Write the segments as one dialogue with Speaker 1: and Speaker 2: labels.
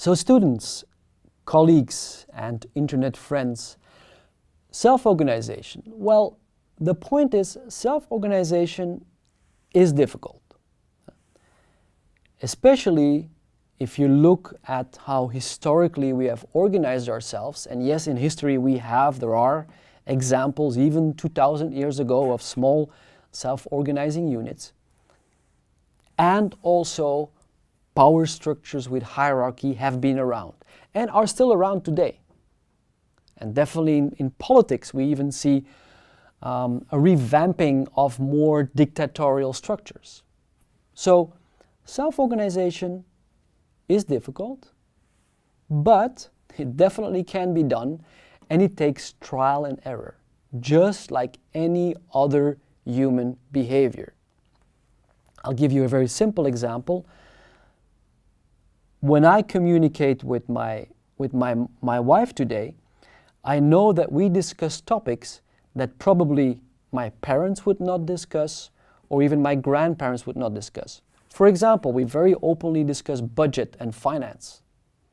Speaker 1: So students, colleagues, and internet friends, self-organization. Well, the point is self-organization is difficult. Especially if you look at how historically we have organized ourselves, and yes, in history there are examples even 2,000 years ago of small self-organizing units, and also power structures with hierarchy have been around and are still around today. And definitely in politics we even see a revamping of more dictatorial structures. So self-organization is difficult, but it definitely can be done, and it takes trial and error, just like any other human behavior. I'll give you a very simple example. When I communicate with my wife today, I know that we discuss topics that probably my parents would not discuss, or even my grandparents would not discuss. For example, we very openly discuss budget and finance.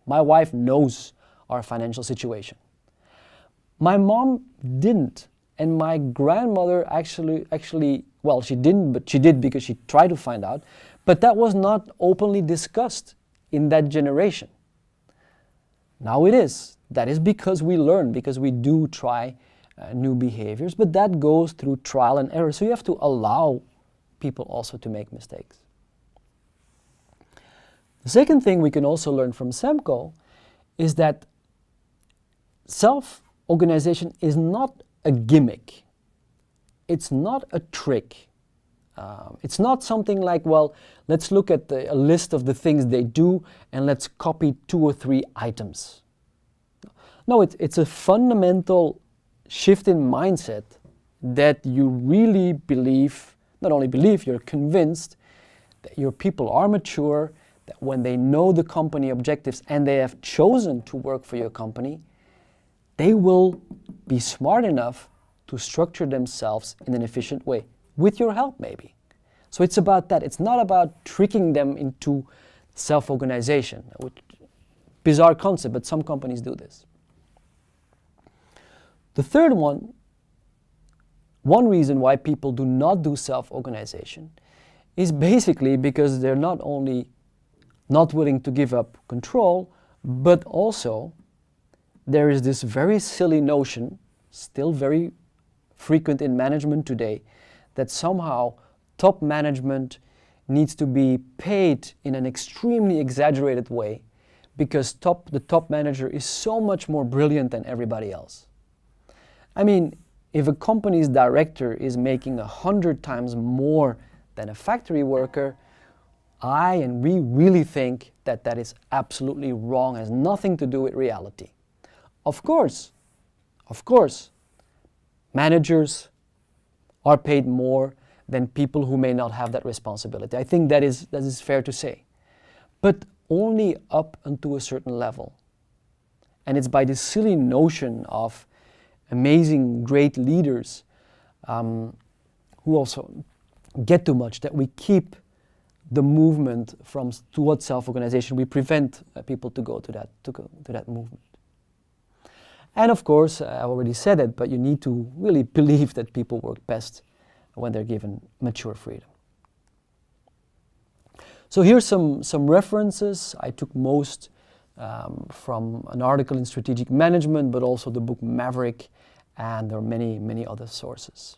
Speaker 1: My wife knows our financial situation. My mom didn't, and my grandmother actually, well, she didn't, but she did because she tried to find out, but that was not openly discussed in that generation. Now it is. That is because we learn, because we do try new behaviors, but that goes through trial and error. So you have to allow people also to make mistakes. The second thing we can also learn from SEMCO is that self-organization is not a gimmick. It's not a trick. It's not something like, well, let's look at a list of the things they do and let's copy 2 or 3 items. No, it's a fundamental shift in mindset that you really believe, not only believe, you're convinced that your people are mature, that when they know the company objectives and they have chosen to work for your company, they will be smart enough to structure themselves in an efficient way, with your help maybe. So it's about that. It's not about tricking them into self-organization, which is a bizarre concept, but some companies do this. The third one reason why people do not do self-organization is basically because they're not only not willing to give up control, but also there is this very silly notion, still very frequent in management today, that somehow top management needs to be paid in an extremely exaggerated way because the top manager is so much more brilliant than everybody else. I mean, if a company's director is making 100 times more than a factory worker, we really think that that is absolutely wrong, has nothing to do with reality. Of course, managers are paid more than people who may not have that responsibility. I think that is fair to say. But only up until a certain level. And it's by this silly notion of amazing, great leaders who also get too much that we keep the movement towards self-organization. We prevent people to go to that movement. And of course, I already said it, but you need to really believe that people work best when they're given mature freedom. So here's some references. I took most from an article in Strategic Management, but also the book Maverick, and there are many, many other sources.